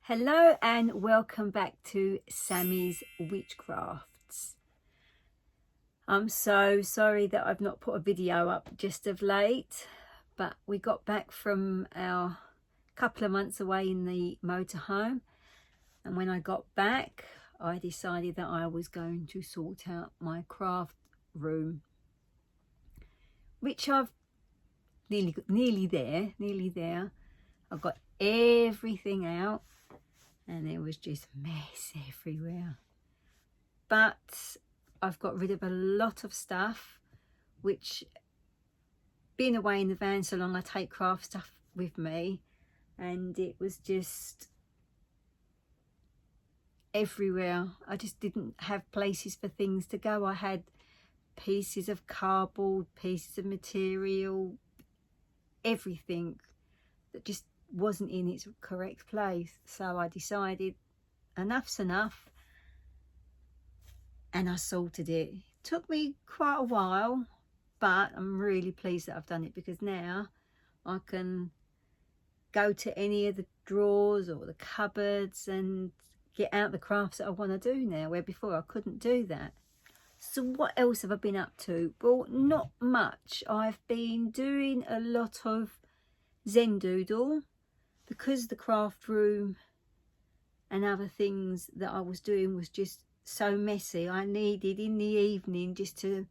Hello and welcome back to Sammy's Witchcrafts. I'm so sorry that I've not put a video up just of late, but we got back from our couple of months away in the motorhome, and when I got back I decided that I was going to sort out my craft room, which I've nearly there. I've got everything out and there was just mess everywhere, but I've got rid of a lot of stuff, which, being away in the van so long, I take craft stuff with me, and it was just everywhere. I just didn't have places for things to go. I had pieces of cardboard, pieces of material, everything that just wasn't in its correct place. So I decided enough's enough, and I sorted it. It took me quite a while, but I'm really pleased that I've done it, because now I can go to any of the drawers or the cupboards and get out the crafts that I want to do now, where before I couldn't do that. So what else have I been up to? Well, not much. I've been doing a lot of Zen doodle, because the craft room and other things that I was doing was just so messy. I needed in the evening just to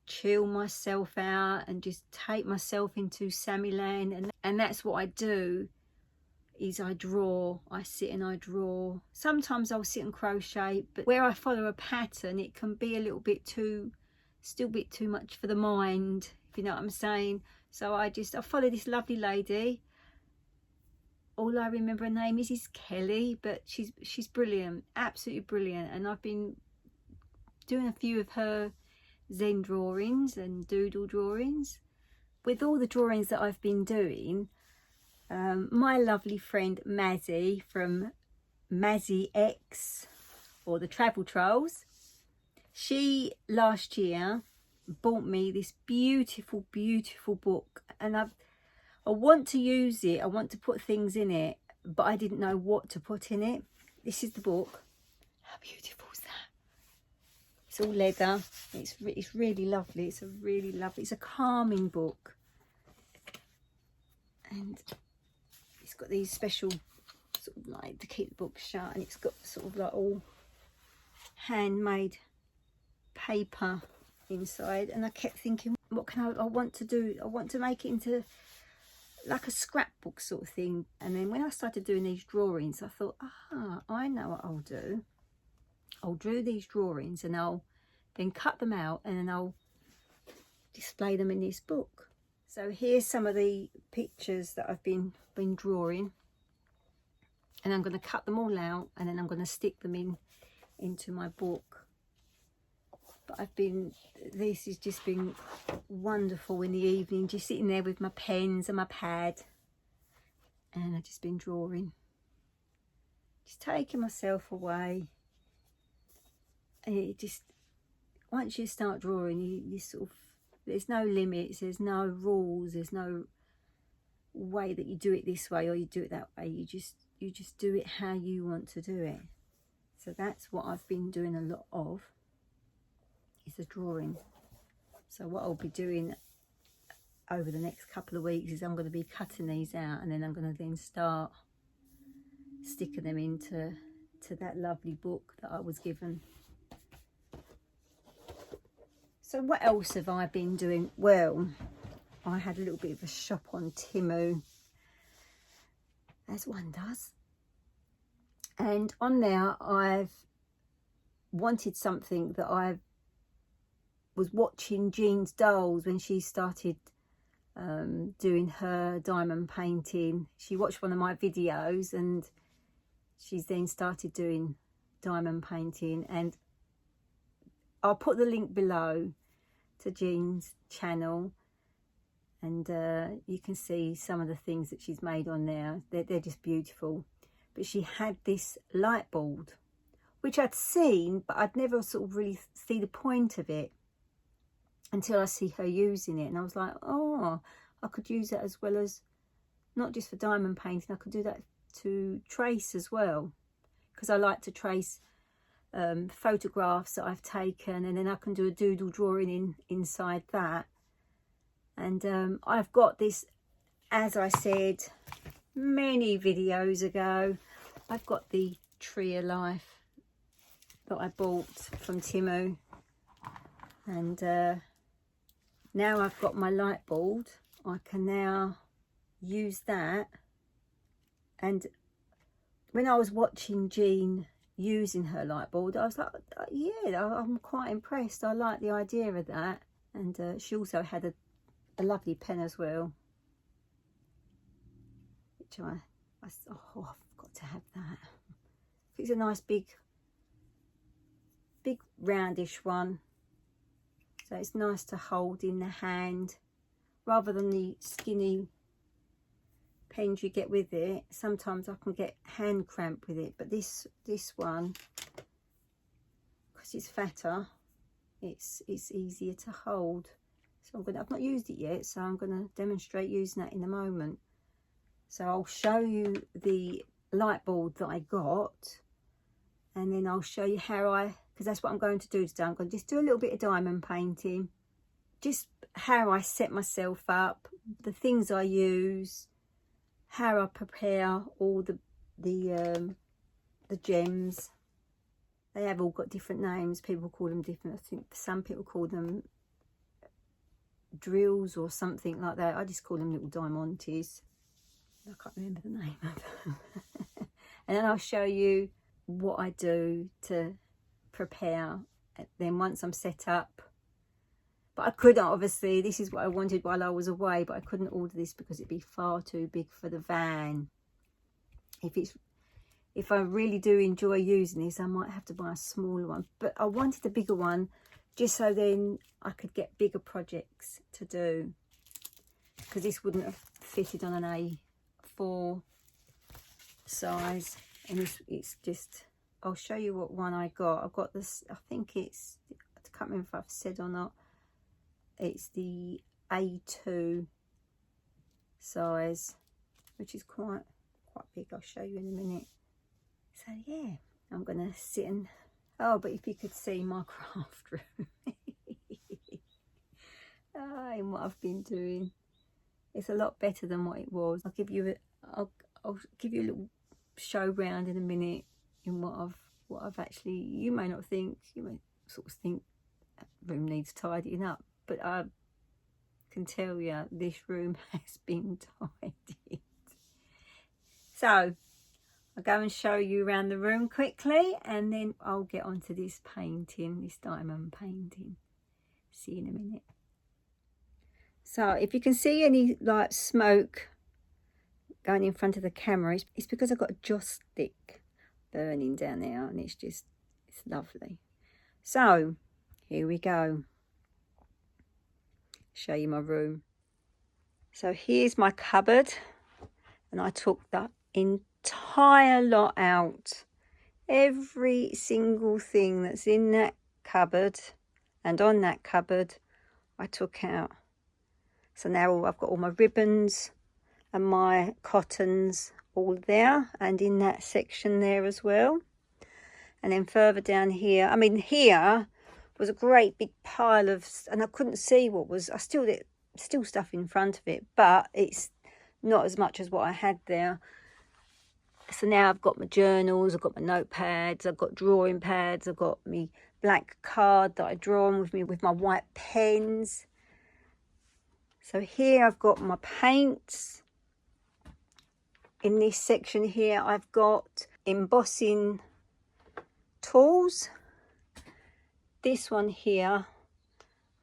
chill myself out and just take myself into Sammy land, and that's what I do. Is I draw, I sit and I draw. Sometimes I'll sit and crochet, but where I follow a pattern it can be a little bit too, still a bit too much for the mind, if you know what I'm saying. So I follow this lovely lady. All I remember her name is Kelly, but she's brilliant, absolutely brilliant. And I've been doing a few of her Zen drawings and doodle drawings. With all the drawings that I've been doing, my lovely friend Mazzy from Mazzy X, or the Travel Trolls, she last year bought me this beautiful book, and I want to use it. I want to put things in it, but I didn't know what to put in it. This is the book. How beautiful is that? It's all leather. It's really lovely. It's a calming book, and it's got these special sort of like to keep the book shut, and it's got sort of like all handmade paper inside. And I kept thinking, what can I want to do? I want to make it into like a scrapbook sort of thing. And then when I started doing these drawings, I thought, I know what I'll do. I'll draw these drawings and I'll then cut them out, and then I'll display them in this book. So here's some of the pictures that I've been drawing, and I'm going to cut them all out, and then I'm going to stick them into my book. But this has just been wonderful in the evening, just sitting there with my pens and my pad, and I've just been drawing, just taking myself away. And it just, once you start drawing, you sort of, there's no limits, there's no rules, there's no way that you do it this way or you do it that way. You just do it how you want to do it. So that's what I've been doing a lot of, is the drawing. So what I'll be doing over the next couple of weeks is I'm going to be cutting these out, and then I'm going to then start sticking them into that lovely book that I was given. So what else have I been doing? Well, I had a little bit of a shop on Temu, as one does, and on there I've wanted something that I was watching Jean's dolls when she started doing her diamond painting. She watched one of my videos and she's then started doing diamond painting, and I'll put the link below to Jean's channel, and you can see some of the things that she's made on there. They're just beautiful. But she had this light board, which I'd seen, but I'd never sort of really see the point of it until I see her using it. And I was like, oh, I could use that as well as, not just for diamond painting, I could do that to trace as well, because I like to trace photographs that I've taken, and then I can do a doodle drawing inside that. And I've got this, as I said many videos ago, I've got the Tree of Life that I bought from Timu, and now I've got my light board. I can now use that. And when I was watching Jean using her light board, I was like, yeah, I'm quite impressed. I like the idea of that. And she also had a lovely pen as well, which oh, I've got to have that. It's a nice big roundish one, so it's nice to hold in the hand rather than the skinny pens you get with it. Sometimes I can get hand cramp with it, but this one, because it's fatter, it's easier to hold. So I've not used it yet, so I'm going to demonstrate using that in a moment. So I'll show you the light board that I got, and then I'll show you how because that's what I'm going to do today. I'm going to just do a little bit of diamond painting, just how I set myself up, the things I use, how I prepare all the gems. They have all got different names. People call them different. I think some people call them drills or something like that. I just call them little diamantes. I can't remember the name of them. And then I'll show you what I do to prepare. Then once I'm set up, but I couldn't, obviously, this is what I wanted while I was away, but I couldn't order this because it'd be far too big for the van. If I really do enjoy using this, I might have to buy a smaller one, but I wanted a bigger one just so then I could get bigger projects to do, because this wouldn't have fitted on an A4 size. And it's just, I'll show you what one I got. I've got this, I think it's, I can't remember if I've said or not, it's the A2 size, which is quite big. I'll show you in a minute. So yeah, I'm gonna sit and, oh, but if you could see my craft room and what I've been doing, it's a lot better than what it was. I'll give you a little show round in a minute in what I've actually, you may not think, you may sort of think that room needs tidying up, but I can tell you this room has been tidied. So I'll go and show you around the room quickly, and then I'll get onto this painting, this diamond painting. See you in a minute. So if you can see any like smoke going in front of the camera, it's because I've got a joss stick burning down there, and it's lovely. So here we go. Show you my room. So here's my cupboard, and I took the entire lot out. Every single thing that's in that cupboard and on that cupboard I took out. So now I've got all my ribbons and my cottons all there, and in that section there as well. And then further down here, I mean, here was a great big pile of, and I couldn't see what was, still stuff in front of it, but it's not as much as what I had there. So now I've got my journals, I've got my notepads, I've got drawing pads, I've got my black card that I draw on with me with my white pens. So here I've got my paints. In this section here I've got embossing tools. This one here,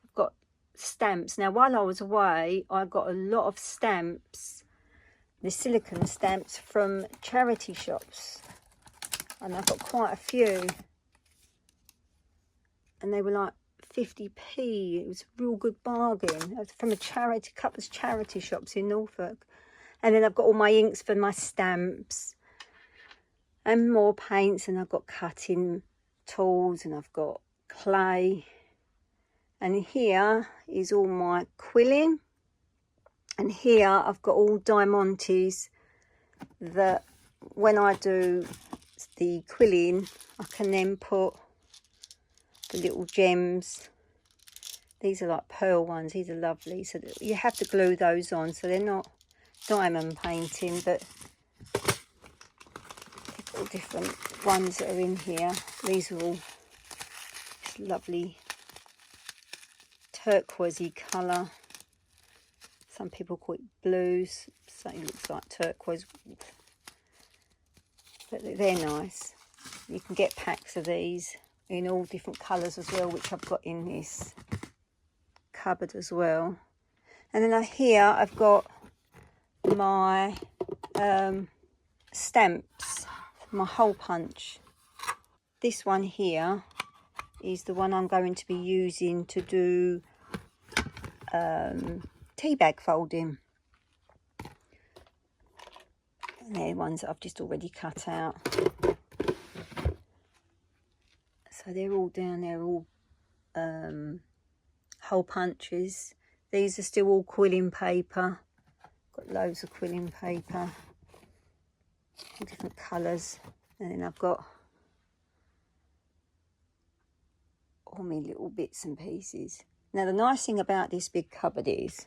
I've got stamps. Now while I was away, I got a lot of stamps, the silicone stamps from charity shops, and I've got quite a few, and they were like 50p. It was a real good bargain. From a couple of charity shops in Norfolk. And then I've got all my inks for my stamps and more paints, and I've got cutting tools, and I've got clay, and here is all my quilling, and here I've got all diamantes that when I do the quilling, I can then put the little gems. These are like pearl ones, these are lovely. So you have to glue those on, so they're not diamond painting, but all different ones that are in here. These are all this lovely turquoisey colour. Some people call it blues, so it looks like turquoise, but they're nice. You can get packs of these in all different colours as well, which I've got in this cupboard as well. And then here I've got my stamps, my hole punch. This one here is the one I'm going to be using to do tea bag folding. And they're ones that I've just already cut out. So they're all down there, all hole punches. These are still all quilling paper. Got loads of quilling paper, all different colours. And then I've got all my little bits and pieces. Now the nice thing about this big cupboard is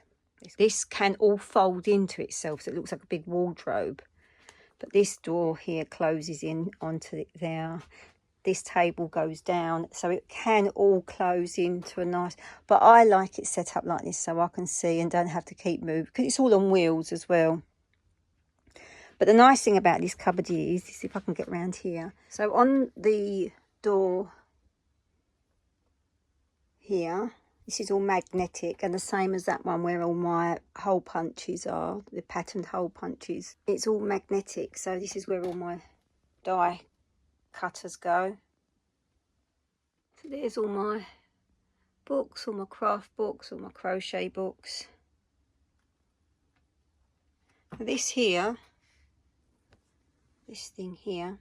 this can all fold into itself, so it looks like a big wardrobe. But this door here closes in onto there. This table goes down, so it can all close into a nice, but I like it set up like this so I can see and don't have to keep moving, because it's all on wheels as well. But the nice thing about this cupboard is, see if I can get around here. So on the door here, this is all magnetic, and the same as that one where all my hole punches are, the patterned hole punches. It's all magnetic, so this is where all my die cutters go. So there's all my books, all my craft books, all my crochet books. This here, this thing here,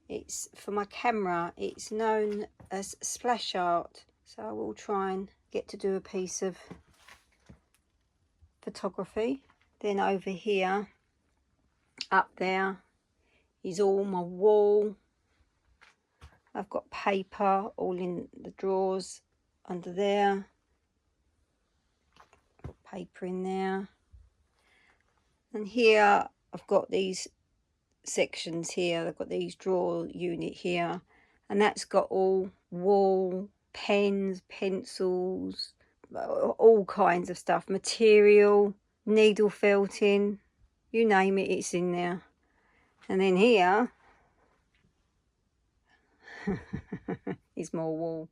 it's for my camera. It's known as splash art, so I will try and get to do a piece of photography. Then over here, up there, is all my wall. I've got paper all in the drawers under there. Paper in there. And here I've got these sections here. I've got these drawer unit here. And that's got all wall, pens, pencils, all kinds of stuff. Material, needle felting, you name it, it's in there. And then here is more wall.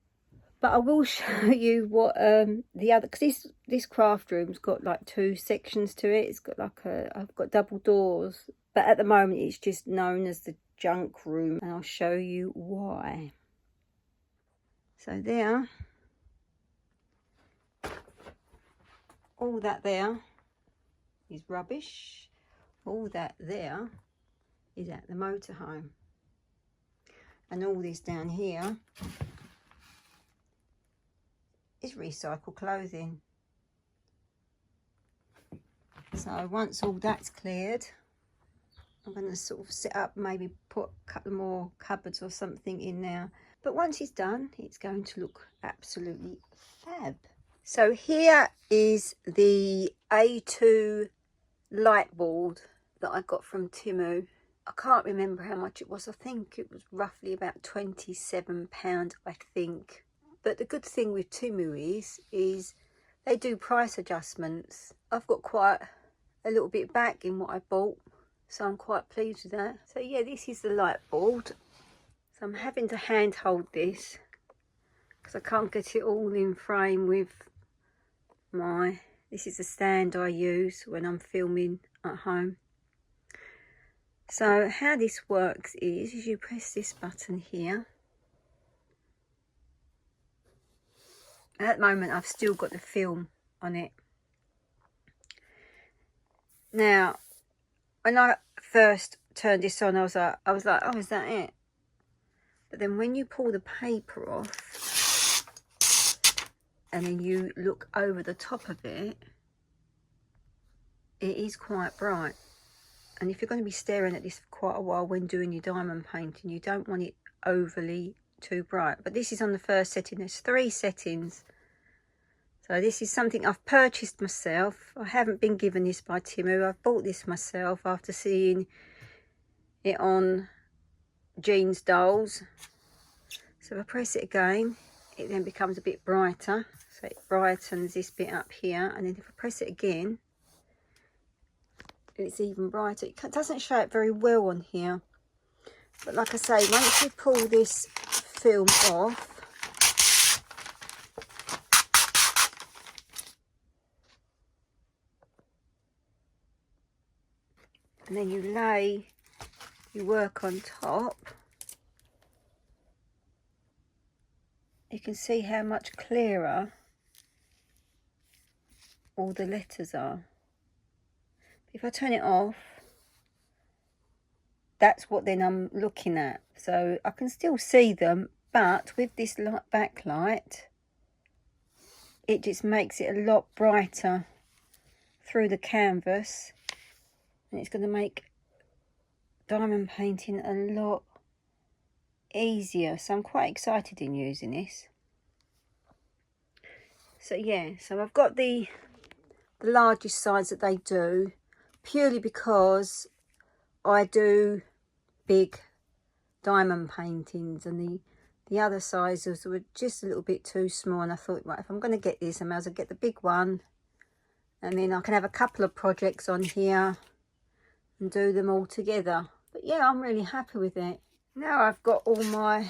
But I will show you what the other, because this craft room's got like 2 sections to it. It's got like I've got double doors, but at the moment it's just known as the junk room, and I'll show you why. So there, all that there is rubbish. All that there is at the motorhome, and all this down here is recycled clothing. So once all that's cleared, I'm going to sort of set up, maybe put a couple more cupboards or something in there. But once it's done, it's going to look absolutely fab. So here is the A2 light board that I got from Temu. I can't remember how much it was. I think it was roughly about £27, I think. But the good thing with Temu is they do price adjustments. I've got quite a little bit back in what I bought, so I'm quite pleased with that. So yeah, this is the light board. So I'm having to hand hold this because I can't get it all in frame with my, this is the stand I use when I'm filming at home. So how this works is you press this button here. At the moment I've still got the film on it. Now when I first turned this on, I was like, oh, is that it? But then when you pull the paper off and then you look over the top of it, it is quite bright. And if you're going to be staring at this for quite a while when doing your diamond painting, you don't want it overly too bright. But this is on the first setting. There's 3 settings. So this is something I've purchased myself. I haven't been given this by Timu. I've bought this myself after seeing it on Jean's Dolls. So if I press it again, it then becomes a bit brighter. So it brightens this bit up here. And then if I press it again, it's even brighter. It doesn't show it very well on here, but like I say, once you pull this film off, and then you lay your work on top, you can see how much clearer all the letters are. If I turn it off, that's what then I'm looking at. So I can still see them, but with this backlight, it just makes it a lot brighter through the canvas. And it's going to make diamond painting a lot easier. So I'm quite excited in using this. So yeah, so I've got the largest size that they do, purely because I do big diamond paintings, and the other sizes were just a little bit too small, and I thought, right, if I'm going to get this, I may as well get the big one, and then I can have a couple of projects on here and do them all together. But yeah, I'm really happy with it. Now I've got all my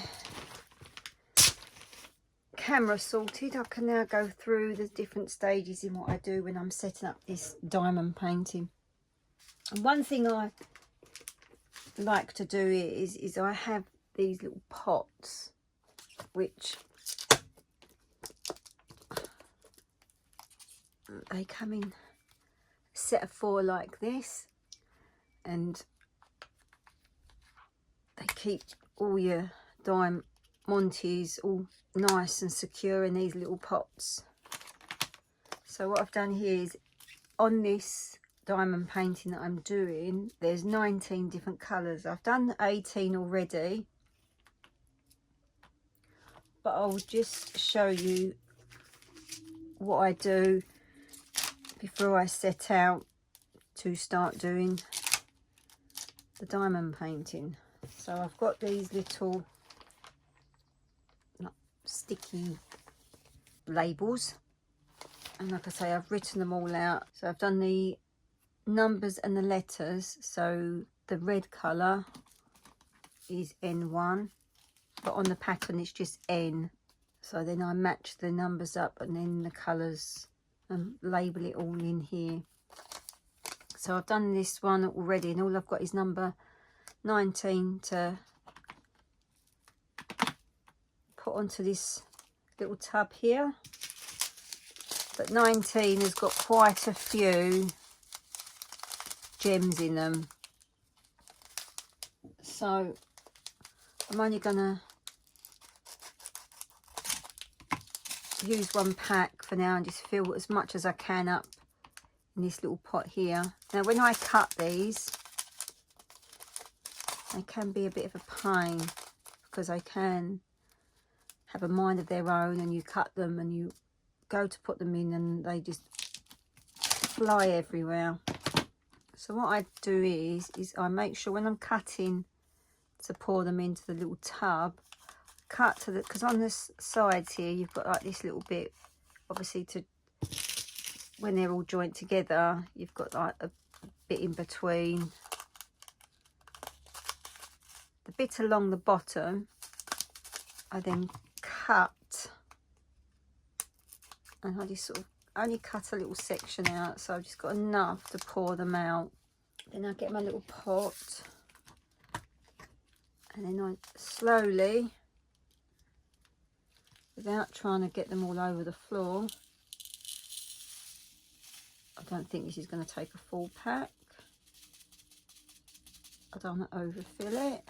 camera sorted, I can now go through the different stages in what I do when I'm setting up this diamond painting. And one thing I like to do is I have these little pots, which they come in a set of 4 like this, and they keep all your diamantes all nice and secure in these little pots. So what I've done here is, on this diamond painting that I'm doing, there's 19 different colours. I've done 18 already, but I'll just show you what I do before I set out to start doing the diamond painting. So I've got these little sticky labels, and like I say, I've written them all out. So I've done the numbers and the letters. So the red colour is N1, but on the pattern it's just N. So then I match the numbers up and then the colours and label it all in here. So I've done this one already, and all I've got is number 19 to put onto this little tub here. But 19 has got quite a few gems in them, so I'm only gonna use one pack for now and just fill as much as I can up in this little pot here. Now when I cut these, they can be a bit of a pain, because they can have a mind of their own, and you cut them and you go to put them in and they just fly everywhere. So what I do is I make sure when I'm cutting to pour them into the little tub, cut to the, because on the sides here you've got like this little bit, obviously, to when they're all joined together, you've got like a bit in between. The bit along the bottom I then cut, and I just sort of only cut a little section out, so I've just got enough to pour them out. Then I get my little pot, and then I slowly, without trying to get them all over the floor, I don't think this is going to take a full pack. I don't want to overfill it.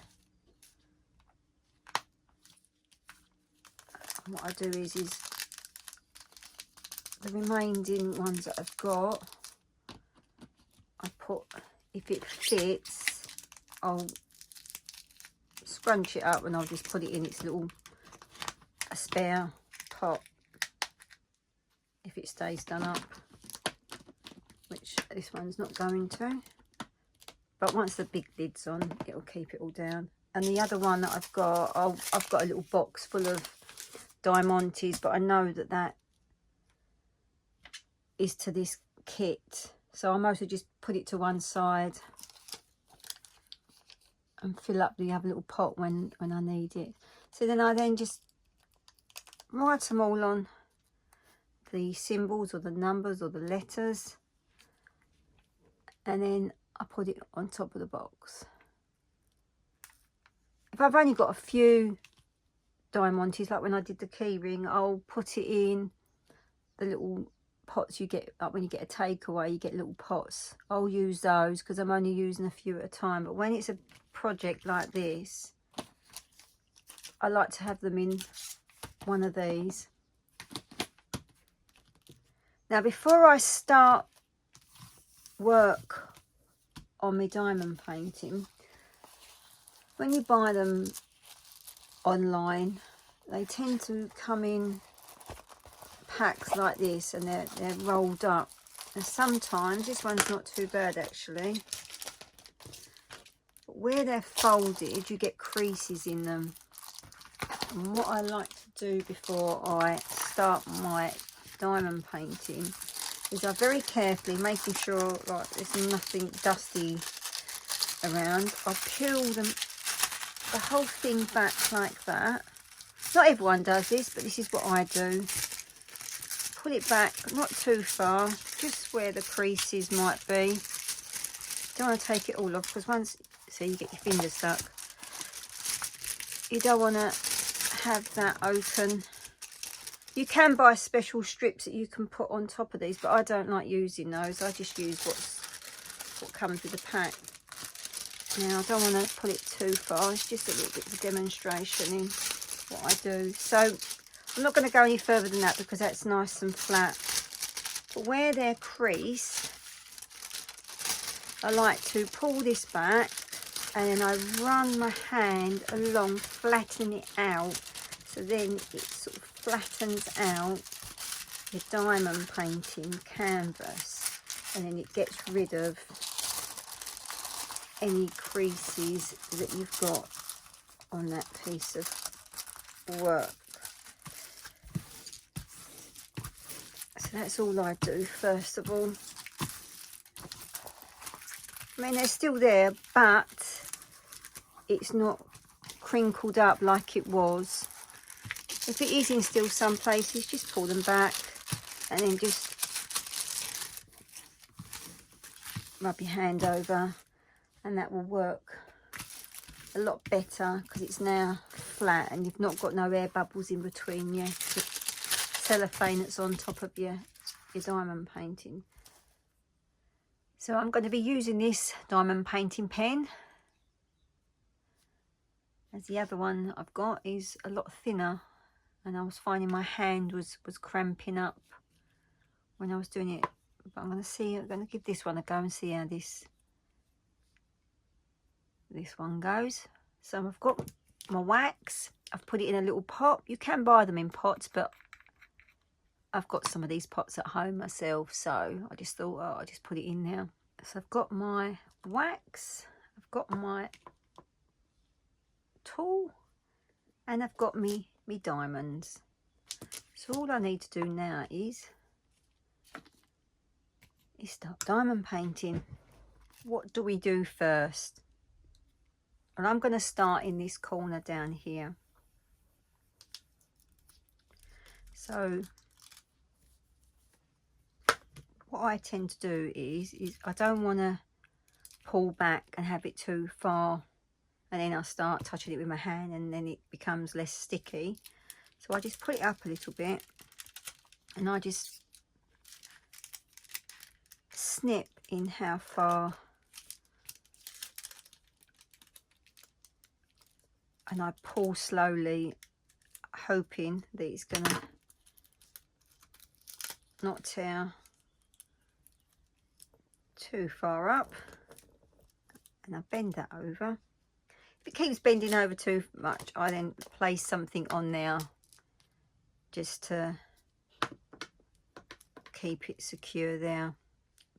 And what I do is the remaining ones that I've got, I put if it fits, I'll scrunch it up and I'll just put it in its little spare pot if it stays done up, which this one's not going to. But once the big lid's on, it'll keep it all down. And the other one that I've got, I've got a little box full of diamantes, but I know that that is to this kit. So I mostly just put it to one side and fill up the other little pot when I need it. So then I just write them all on the symbols or the numbers or the letters, and then I put it on top of the box. If I've only got a few diamantes, like when I did the key ring, I'll put it in the little pots you get, like when you get a takeaway, you get little pots. I'll use those because I'm only using a few at a time. But when it's a project like this, I like to have them in one of these. Now, before I start work on my diamond painting, when you buy them online, they tend to come in packs like this, and they're rolled up. And sometimes, this one's not too bad actually, but where they're folded, you get creases in them. And what I like to do before I start my diamond painting is I very carefully, making sure like there's nothing dusty around, I peel them, the whole thing back like that. Not everyone does this, but this is what I do. Put it back, not too far, just where the creases might be. Don't want to take it all off, because once, so you get your finger stuck. You don't want to have that open. You can buy special strips that you can put on top of these, but I don't like using those. I just use what comes with the pack. Now, I don't want to put it too far. It's just a little bit of a demonstration in what I do. So I'm not going to go any further than that because that's nice and flat. But where they're creased, I like to pull this back and then I run my hand along, flatten it out. So then it sort of flattens out your diamond painting canvas, and then it gets rid of any creases that you've got on that piece of work. So that's all I do first of all. I mean, they're still there, but it's not crinkled up like it was. If it is in still some places, just pull them back and then just rub your hand over, and that will work a lot better because it's now flat and you've not got no air bubbles in between the cellophane that's on top of your diamond painting. So I'm going to be using this diamond painting pen, as the other one I've got is a lot thinner, and I was finding my hand was cramping up when I was doing it. But I'm going to give this one a go and see how this one goes. So I've got my wax. I've put it in a little pot. You can buy them in pots, but I've got some of these pots at home myself, so I just thought, oh, I'll just put it in now. So I've got my wax, I've got my tool, and I've got me diamonds. So all I need to do now is start diamond painting. What do we do first? And I'm going to start in this corner down here. So what I tend to do is I don't want to pull back and have it too far, and then I start touching it with my hand and then it becomes less sticky. So I just put it up a little bit and I just snip in how far, and I pull slowly, hoping that it's going to not tear too far up. and I bend that over. If it keeps bending over too much, I then place something on there just to keep it secure there.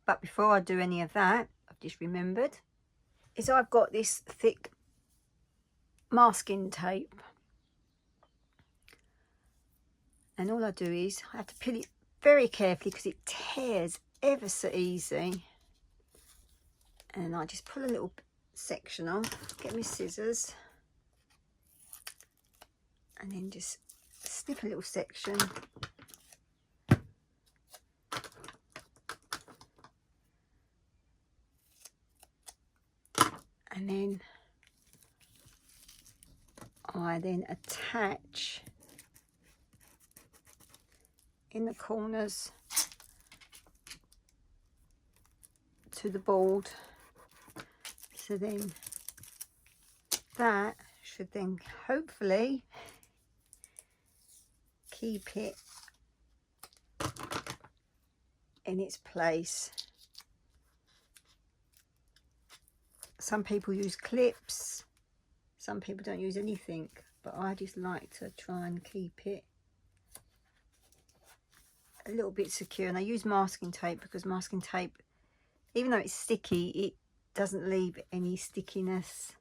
But before I do any of that, I've just remembered, is I've got this thick masking tape. And all I do is I have to peel it very carefully because it tears ever so easy. And I just pull a little section off, get my scissors, and then just snip a little section. And then I then attach in the corners to the board. So then that should then hopefully keep it in its place. Some people use clips, some people don't use anything, but I just like to try and keep it a little bit secure. And I use masking tape because masking tape, even though it's sticky, it doesn't leave any stickiness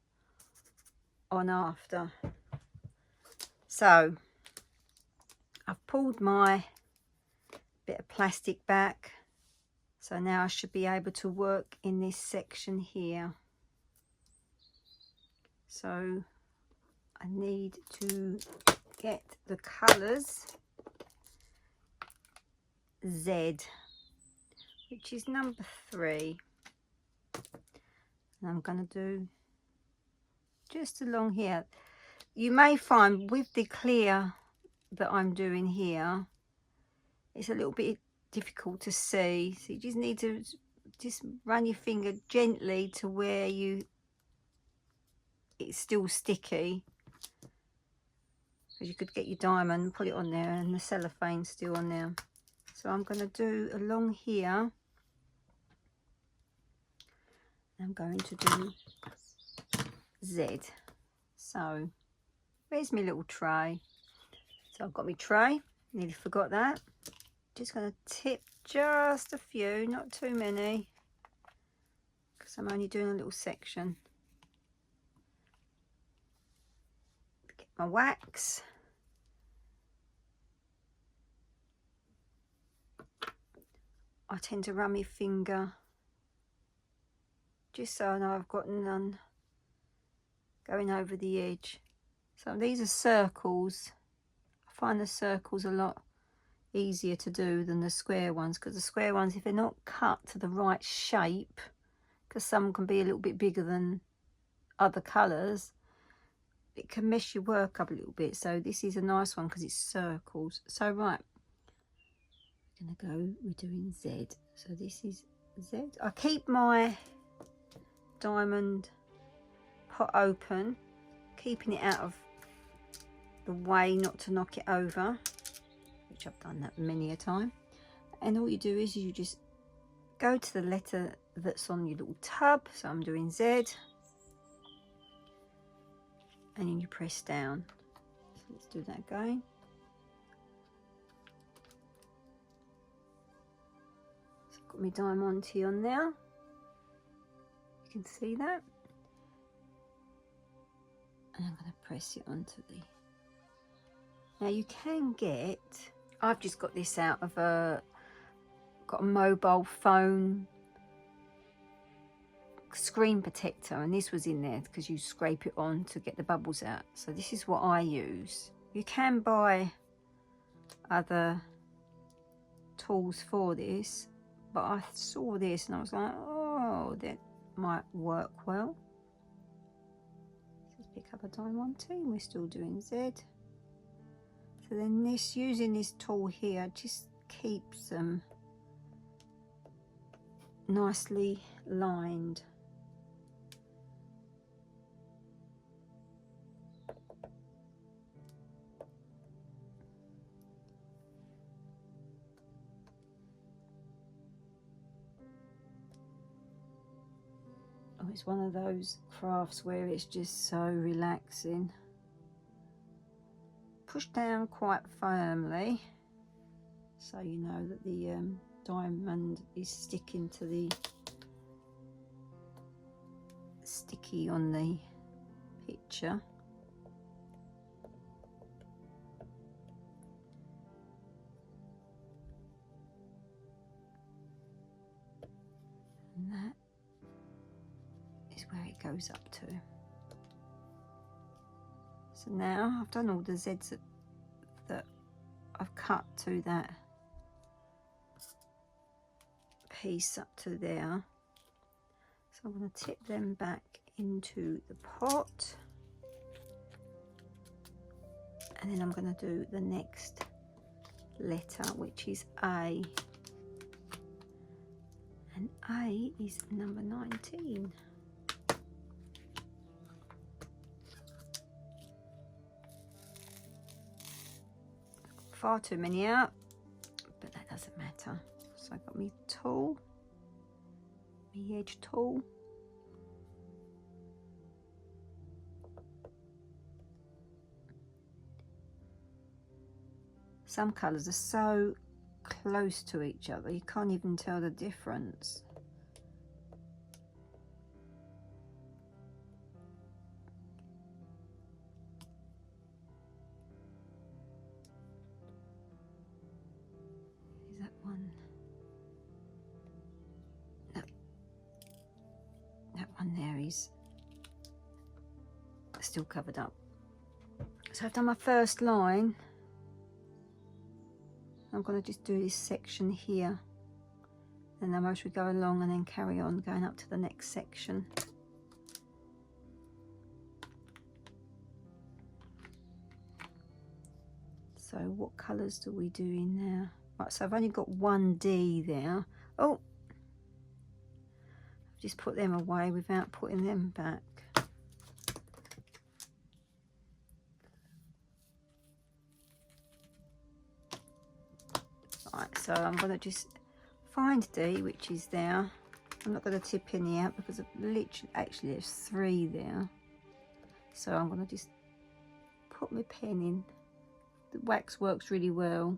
on after. So I've pulled my bit of plastic back, so now I should be able to work in this section here. So I need to get the colours Z, which is number 3. And I'm going to do just along here. You may find with the clear that I'm doing here, it's a little bit difficult to see. So you just need to just run your finger gently to where it's still sticky. Because you could get your diamond, put it on there, and the cellophane's still on there. So I'm going to do along here. I'm going to do Z. So where's my little tray? So I've got my tray, nearly forgot that. Just going to tip just a few, not too many, because I'm only doing a little section. Get my wax. I tend to run my finger just so I know I've got none going over the edge. So these are circles. I find the circles a lot easier to do than the square ones, because the square ones, if they're not cut to the right shape, because some can be a little bit bigger than other colours, it can mess your work up a little bit. So this is a nice one because it's circles. So right, we're doing Z. So this is Z. I keep my diamond pot open, keeping it out of the way, not to knock it over, which I've done that many a time. And all you do is you just go to the letter that's on your little tub. So I'm doing Z, and then you press down. So let's do that again. So I've got my diamante on there. You can see that. And I'm going to press it onto the... Now you can get... I've just got this out of got a mobile phone screen protector, and this was in there because you scrape it on to get the bubbles out. So this is what I use. You can buy other tools for this, but I saw this and I was like, oh, that might work well. Let's pick up a diamond, we're still doing Z. So then this, using this tool here, just keeps them nicely lined. it's one of those crafts where it's just so relaxing. Push down quite firmly so you know that the diamond is sticking to the sticky on the picture. And that is where it goes up to. So now I've done all the Z's that I've cut to that piece up to there. So I'm going to tip them back into the pot, and then I'm going to do the next letter, which is A, and A is number 19. Far too many out, but that doesn't matter. So I've got my tool, my edge tool. Some colours are so close to each other, you can't even tell the difference. Is that one? No. That one there is still covered up. So I've done my first line. I'm going to just do this section here, and then as we go along and then carry on going up to the next section. So what colours do we do in there? Right, so I've only got one D there. Oh, I've just put them away without putting them back. Right, so I'm going to just find D, which is there. I'm not going to tip any out because I've literally, actually there's 3 there. So I'm going to just put my pen in. The wax works really well.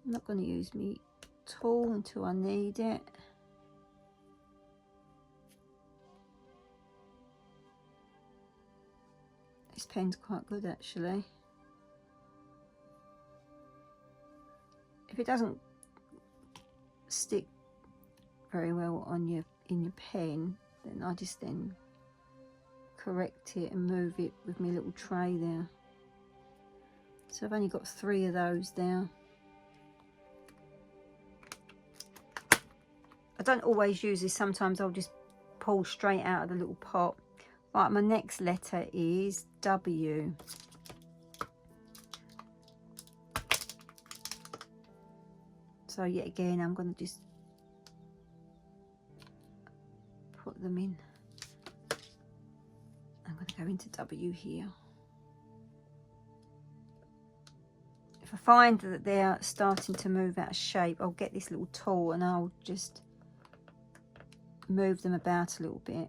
I'm not going to use my tool until I need it. This pen's quite good actually. If it doesn't stick very well on in your pen, then I just then correct it and move it with my little tray there. So I've only got 3 of those there. I don't always use this, sometimes I'll just pull straight out of the little pot. Right, my next letter is W. So yet again, I'm going to just put them in. I'm going to go into W here. If I find that they're starting to move out of shape, I'll get this little tool and I'll just move them about a little bit.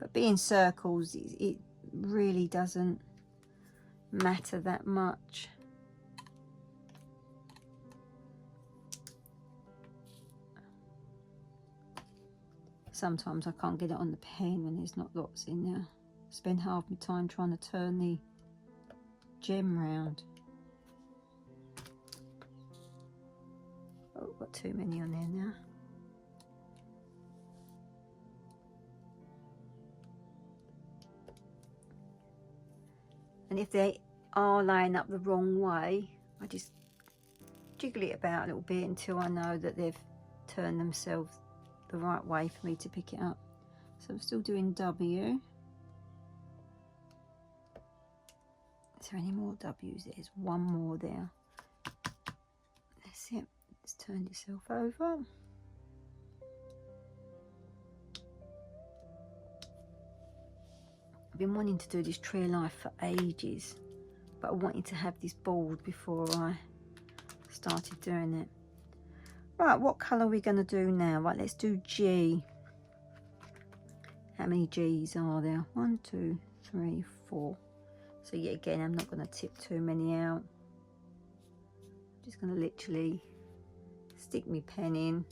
But being circles, it really doesn't matter that much. Sometimes I can't get it on the pen when there's not lots in there. Spend half my time trying to turn the gem round. Oh, got too many on there now. And if they are laying up the wrong way, I just jiggle it about a little bit until I know that they've turned themselves the right way for me to pick it up. So I'm still doing W. Is there any more W's? There's one more there. That's it. It's turned itself over. I've been wanting to do this tree of life for ages, but I wanted to have this board before I started doing it. Right, what colour are we going to do now? Right, let's do G. How many G's are there? 1, 2, 3, 4. So yeah, again, I'm not going to tip too many out. I'm just going to literally stick my pen in.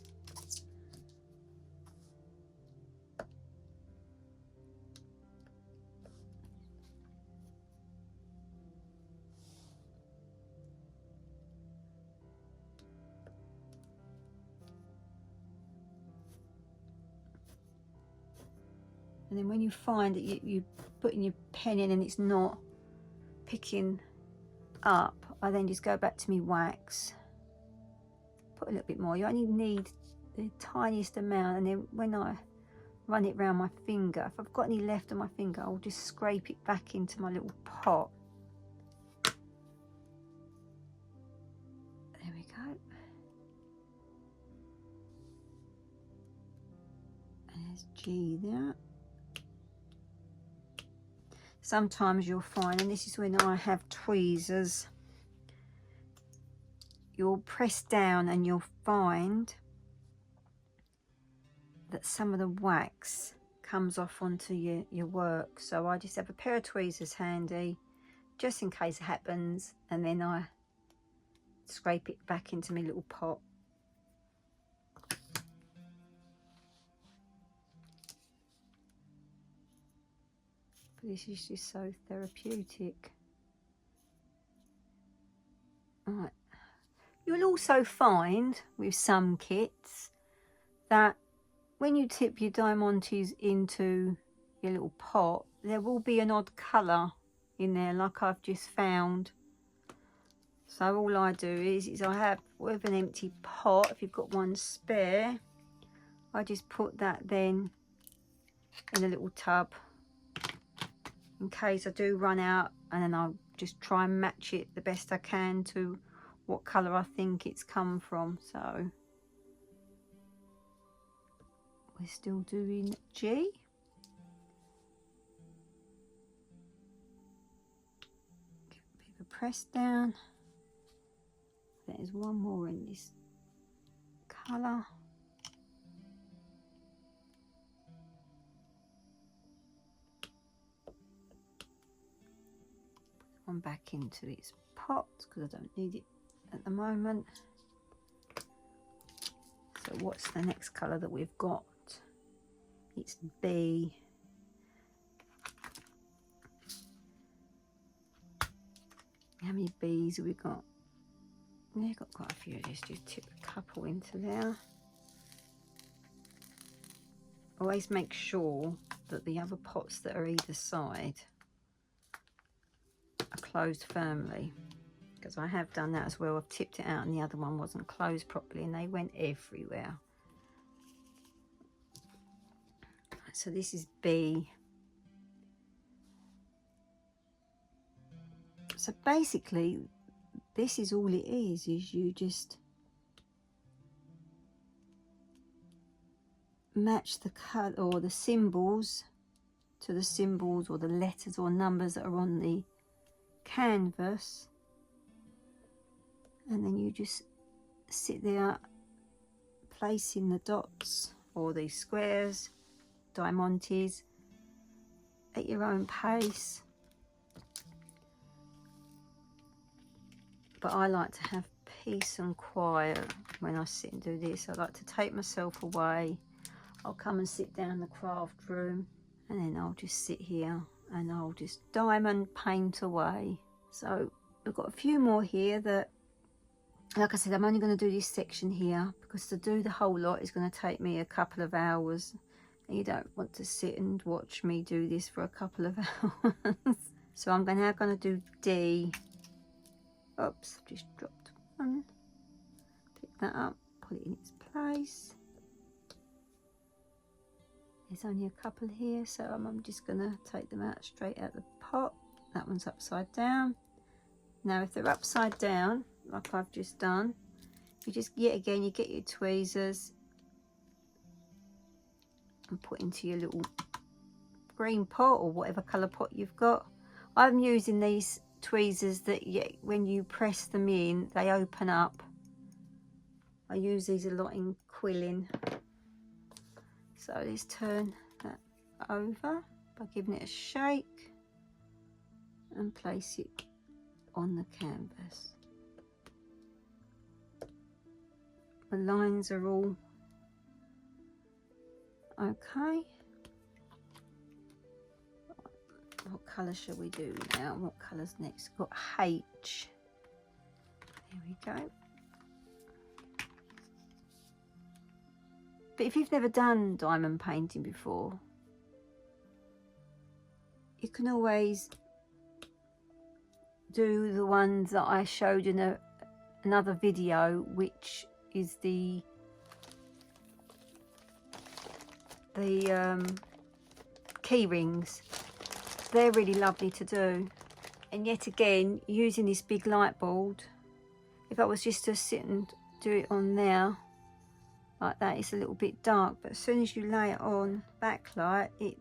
And then when you find that you putting your pen in and it's not picking up, I then just go back to my wax, put a little bit more. You only need the tiniest amount, and then when I run it around my finger, if I've got any left on my finger, I'll just scrape it back into my little pot. There we go. And there's G there. Sometimes you'll find, and this is when I have tweezers, you'll press down and you'll find that some of the wax comes off onto your work. So I just have a pair of tweezers handy just in case it happens, and then I scrape it back into my little pot. But this is just so therapeutic. Right. You'll also find with some kits that when you tip your diamantes into your little pot, there will be an odd colour in there, like I've just found. So all I do is I have with an empty pot, if you've got one spare, I just put that then in a little tub in case I do run out, and then I'll just try and match it the best I can to what colour I think it's come from. So we're still doing G. Give a bit of a press down. There's one more in this colour. One back into its pot because I don't need it at the moment. So what's the next colour that we've got? It's B. How many B's have we got? Yeah, got quite a few. Just tip a couple into there. Always make sure that the other pots that are either side are closed firmly, because I have done that as well. I've tipped it out and the other one wasn't closed properly and they went everywhere. So this is B. So basically this is all it is you just match the colour or the symbols to the symbols or the letters or numbers that are on the canvas, and then you just sit there placing the dots or the squares, diamantes, at your own pace. But I like to have peace and quiet when I sit and do this. I like to take myself away. I'll come and sit down in the craft room, and then I'll just sit here and I'll just diamond paint away. So I've got a few more here that, like I said, I'm only going to do this section here because to do the whole lot is going to take me a couple of hours, and you don't want to sit and watch me do this for a couple of hours. So I'm now going to do D. Oops, just dropped one. Pick that up, put it in its place. There's only a couple here, so I'm just going to take them out straight out the pot. That one's upside down. Now if they're upside down, like I've just done, you just, yet again, you get your tweezers and put into your little green pot or whatever colour pot you've got. I'm using these tweezers that when you press them in, they open up. I use these a lot in quilling. So let's turn that over by giving it a shake and place it on the canvas. The lines are all okay. What colour shall we do now? What colour's next? We've got H. There we go. But if you've never done diamond painting before, you can always do the ones that I showed in another video, which is the key rings. They're really lovely to do. And yet again, using this big light board, if I was just to sit and do it on there like that, it's a little bit dark, but as soon as you lay it on backlight, it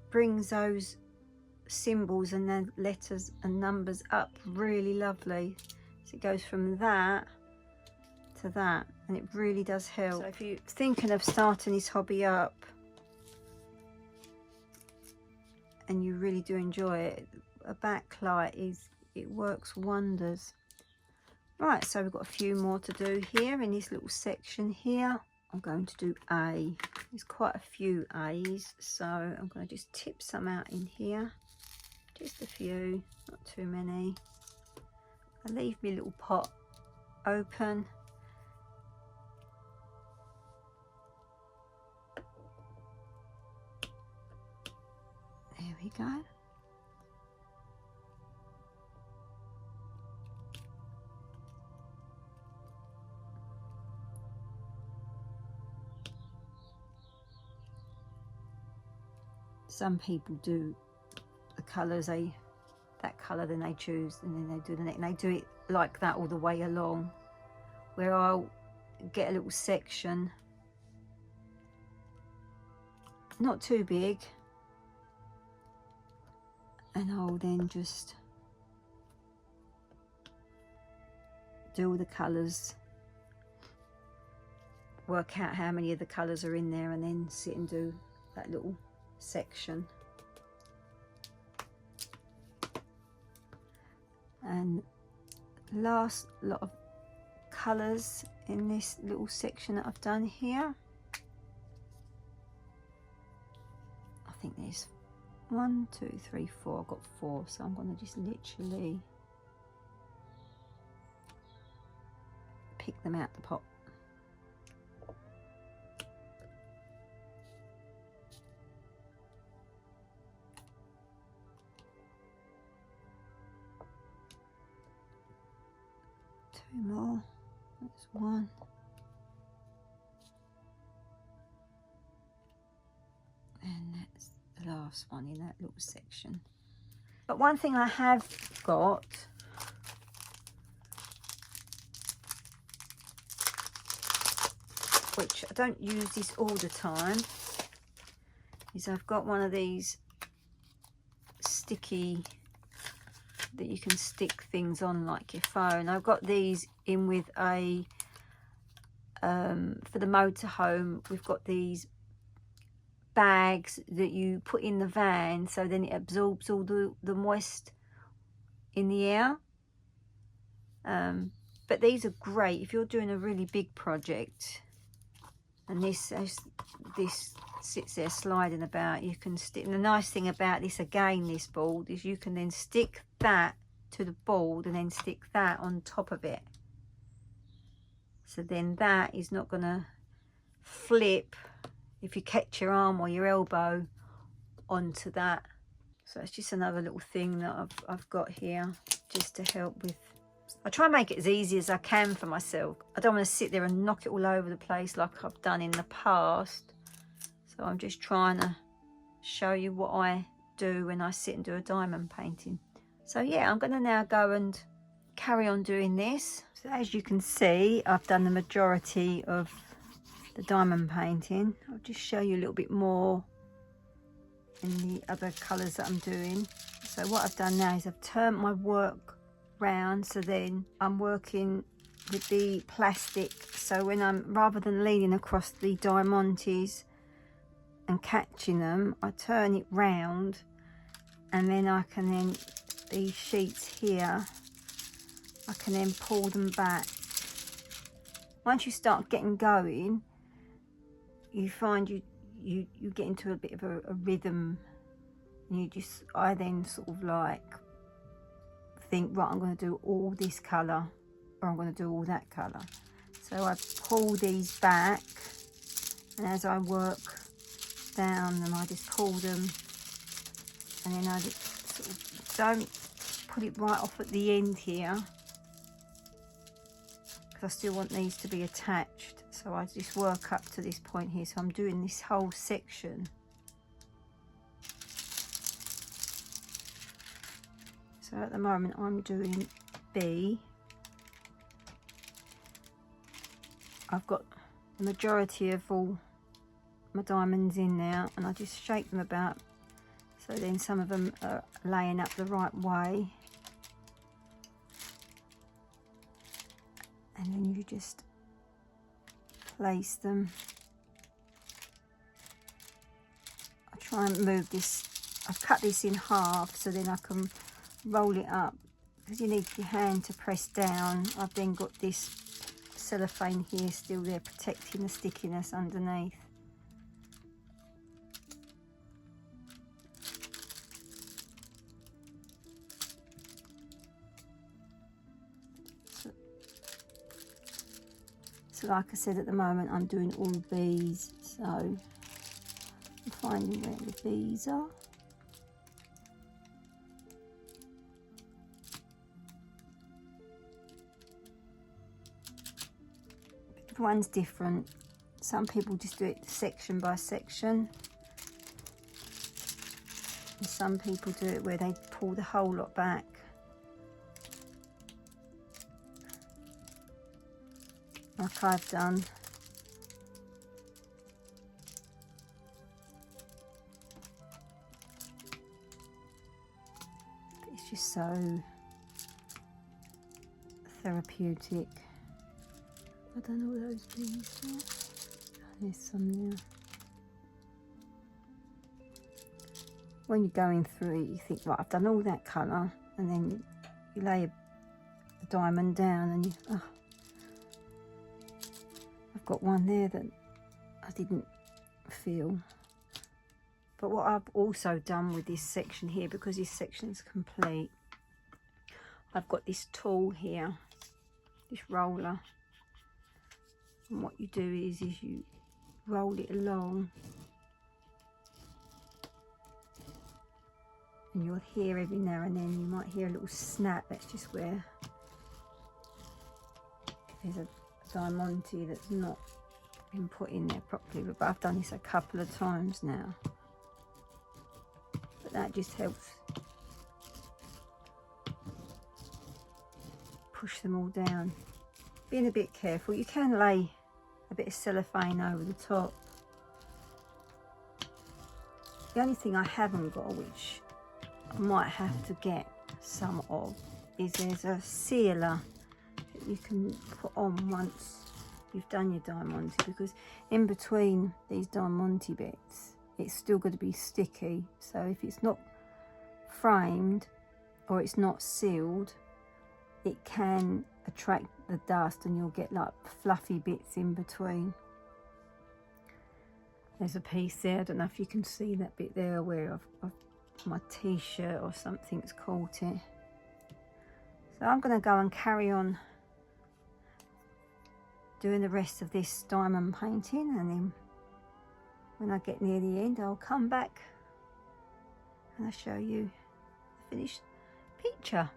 brings those symbols and then letters and numbers up really lovely. So it goes from that to that, and it really does help. So if you're thinking of starting this hobby up and you really do enjoy it, a backlight it works wonders. Right, so we've got a few more to do here in this little section here. I'm going to do A. There's quite a few A's, so I'm going to just tip some out in here. Just a few, not too many. I leave my little pot open. There we go. Some people do the colours, that colour, then they choose, and then they do the next, and they do it like that all the way along, where I'll get a little section, not too big, and I'll then just do all the colours, work out how many of the colours are in there, and then sit and do that little section. And last lot of colours in this little section that I've done here. I think there's 1, 2, 3, 4. I've got 4, so I'm going to just literally pick them out the pot. Two more. That's 1. And that's the last one in that little section. But one thing I have got, which I don't use this all the time, is I've got one of these sticky that you can stick things on like your phone. I've got these in with a for the motorhome, we've got these bags that you put in the van, so then it absorbs all the moist in the air. But these are great if you're doing a really big project, and this sits there sliding about. You can stick, and the nice thing about this, again, this board, is you can then stick that to the board and then stick that on top of it, so then that is not going to flip if you catch your arm or your elbow onto that. So it's just another little thing that I've got here just to help with. I try and make it as easy as I can for myself. I don't want to sit there and knock it all over the place like I've done in the past. So I'm just trying to show you what I do when I sit and do a diamond painting. So yeah, I'm going to now go and carry on doing this. So as you can see, I've done the majority of the diamond painting. I'll just show you a little bit more in the other colours that I'm doing. So what I've done now is I've turned my work round, so then I'm working with the plastic, so when I'm, rather than leaning across the diamantes and catching them, I turn it round, and then I can then, these sheets here, I can then pull them back. Once you start getting going, you find you get into a bit of a rhythm, and I then sort of like think, right, I'm going to do all this colour, or I'm going to do all that colour. So I pull these back, and as I work down them, I just pull them, and then I just sort of don't put it right off at the end here, because I still want these to be attached. So I just work up to this point here. So I'm doing this whole section. So at the moment I'm doing B. I've got the majority of all my diamonds in now, and I just shake them about, so then some of them are laying up the right way. And then you just place them. I try and move this, I've cut this in half so then I can roll it up, because you need your hand to press down. I've then got this cellophane here still there protecting the stickiness underneath. So like I said, at the moment I'm doing all bees, so I'm finding where the bees are. Everyone's different. Some people just do it section by section, and some people do it where they pull the whole lot back. Like I've done. It's just so therapeutic. I don't know what those bees are. There's some there. When you're going through it, you think, right, I've done all that colour, and then you lay a diamond down and you, oh, I've got one there that I didn't feel. But what I've also done with this section here, because this section's complete, I've got this tool here, this roller, and what you do is you roll it along, and you'll hear every now and then, you might hear a little snap. That's just where there's a diamante that's not been put in there properly, but I've done this a couple of times now. But that just helps push them all down. Being a bit careful, you can lay a bit of cellophane over the top. The only thing I haven't got, which I might have to get some of, is there's a sealer that you can put on once you've done your diamante, because in between these diamante bits it's still going to be sticky. So if it's not framed or it's not sealed, it can attract the dust and you'll get like fluffy bits in between. There's a piece there, I don't know if you can see that bit there where my t-shirt or something's caught it. So I'm going to go and carry on doing the rest of this diamond painting, and then when I get near the end I'll come back and I'll show you the finished picture.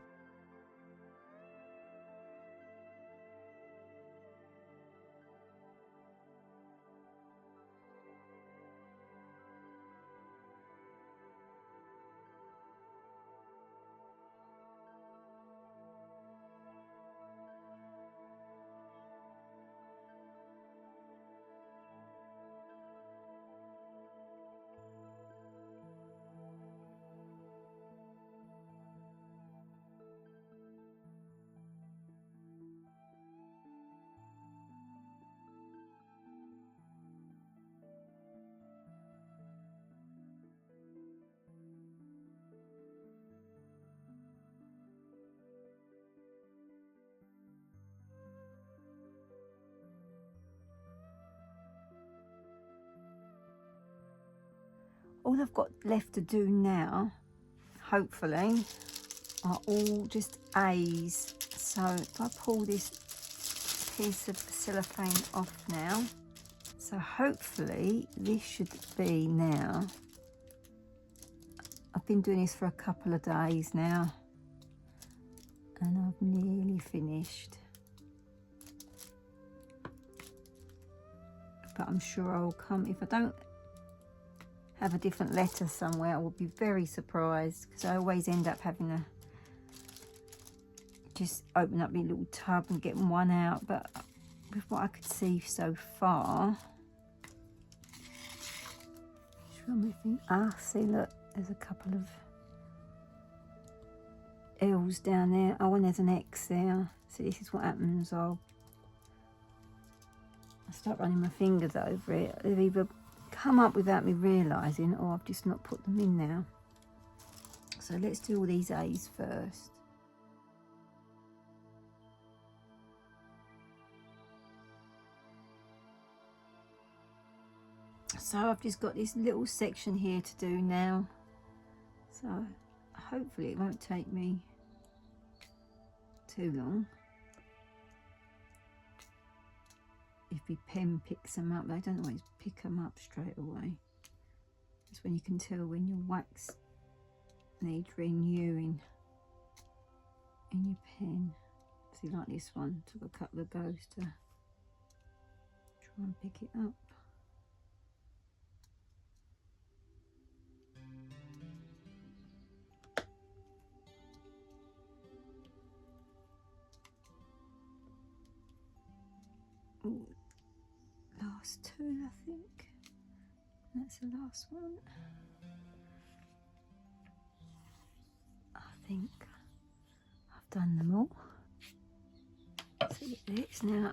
all I've got left to do now, hopefully, are all just A's. So if I pull this piece of cellophane off now, so hopefully this should be now. I've been doing this for a couple of days now and I've nearly finished, but I'm sure I'll come. If I don't have a different letter somewhere, I will be very surprised, because I always end up having to just open up my little tub and get one out. But with what I could see so far, see, look, there's a couple of L's down there. Oh, and there's an X there. So this is what happens. I'll start running my fingers over it. They've either come up without me realising, or I've just not put them in now. So let's do all these A's first. So I've just got this little section here to do now. So hopefully it won't take me too long. If my pen picks them up, they don't always pick them up straight away. That's when you can tell when your wax needs renewing in your pen. See, like this one, took a couple of goes to try and pick it up. Ooh, last two, I think. That's the last one. I think I've done them all. So let's now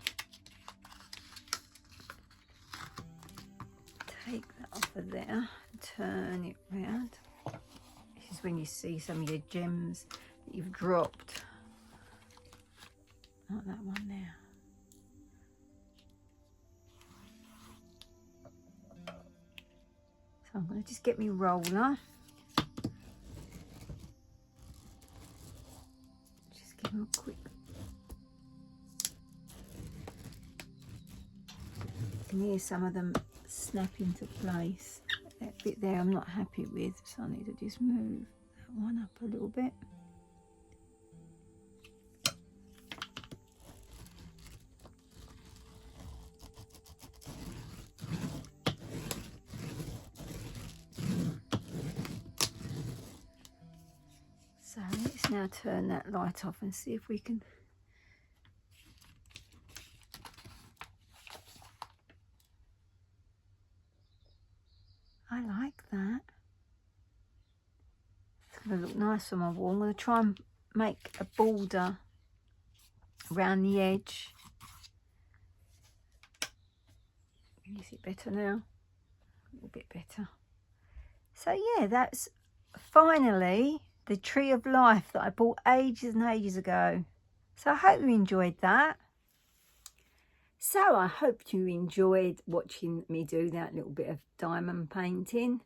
take that off of there and turn it round. This is when you see some of your gems that you've dropped. Like that one there. So I'm going to just get my roller. Just give them a quick. You can hear some of them snap into place. That bit there I'm not happy with, so I need to just move that one up a little bit. So let's now turn that light off and see if we can I like that. It's going to look nice on my wall. I'm going to try and make a border around the edge. Is it better now? A little bit better. So yeah, that's finally the tree of life that I bought ages and ages ago. So I hope you enjoyed that. So I hope you enjoyed watching me do that little bit of diamond painting.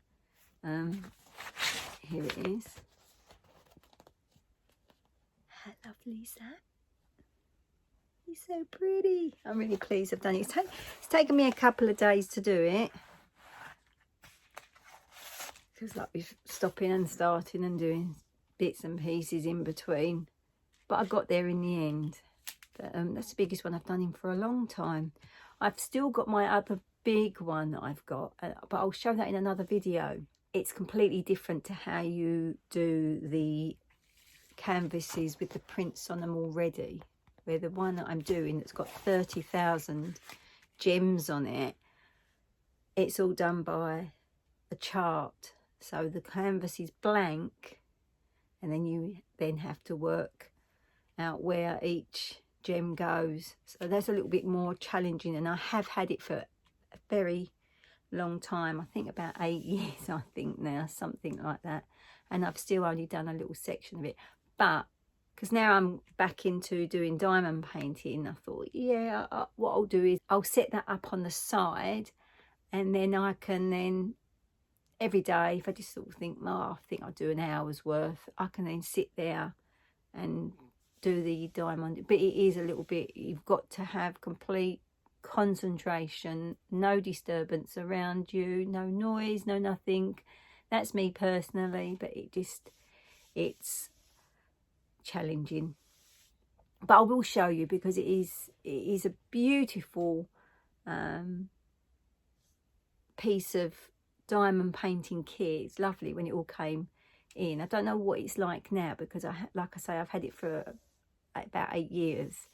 Here it is. How lovely is that? It's so pretty. I'm really pleased I've done it. It's taken me a couple of days to do it. Because like we're stopping and starting and doing bits and pieces in between. But I got there in the end. But that's the biggest one I've done in for a long time. I've still got my other big one that I've got, but I'll show that in another video. It's completely different to how you do the canvases with the prints on them already. Where the one that I'm doing that's got 30,000 gems on it, it's all done by a chart. So the canvas is blank, and then you then have to work out where each gem goes. So that's a little bit more challenging, and I have had it for a very long time. I think about 8 years, I think now, something like that. And I've still only done a little section of it. But because now I'm back into doing diamond painting, I thought, yeah, what I'll do is I'll set that up on the side, and then I can then every day, if I just sort of think, oh, I think I'll do an hour's worth, I can then sit there and do the diamond. But it is a little bit, you've got to have complete concentration, no disturbance around you, no noise, no nothing. That's me personally, but it's challenging. But I will show you, because it is a beautiful piece of diamond painting kit. It's lovely when it all came in. I don't know what it's like now, because like I say, I've had it for about 8 years.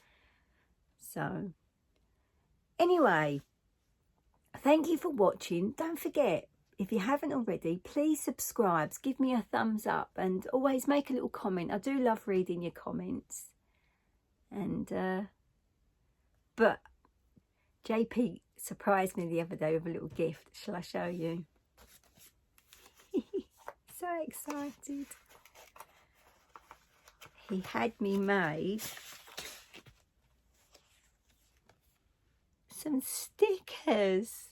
So anyway, thank you for watching. Don't forget, if you haven't already, please subscribe, give me a thumbs up, and always make a little comment. I do love reading your comments. And but JP surprised me the other day with a little gift. Shall I show you? So excited. He had me made some stickers.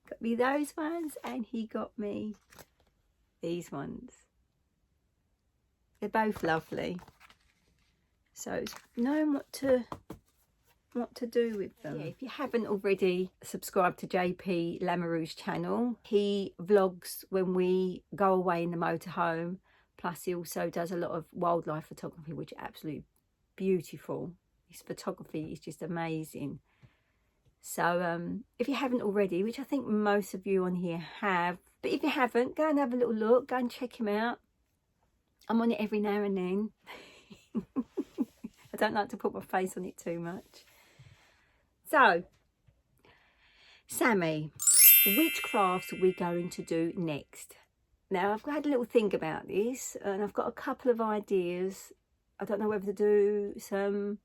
Got me those ones, and he got me these ones. They're both lovely. So it's knowing what to do with them. Yeah, if you haven't already subscribed to JP Lamoureux's channel, he vlogs when we go away in the motorhome. Plus he also does a lot of wildlife photography, which is absolutely beautiful. His photography is just amazing. So if you haven't already, which I think most of you on here have, but if you haven't, go and have a little look, go and check him out. I'm on it every now and then. I don't like to put my face on it too much. So, Sammy, which crafts are we going to do next? Now, I've had a little think about this, and I've got a couple of ideas. I don't know whether to do some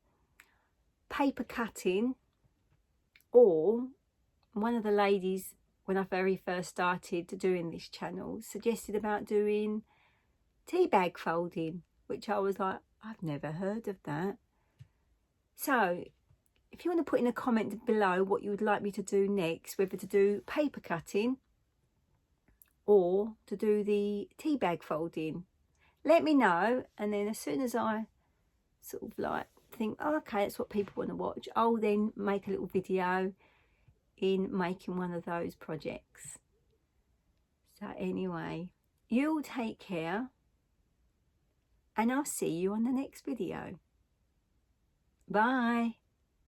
paper cutting, or one of the ladies, when I very first started doing this channel, suggested about doing tea bag folding, which I was like, I've never heard of that. So if you want to put in a comment below what you would like me to do next, whether to do paper cutting or to do the tea bag folding, let me know. And then as soon as I sort of like think, oh, okay, that's what people want to watch, I'll then make a little video in making one of those projects. So anyway, you'll take care, and I'll see you on the next video. Bye.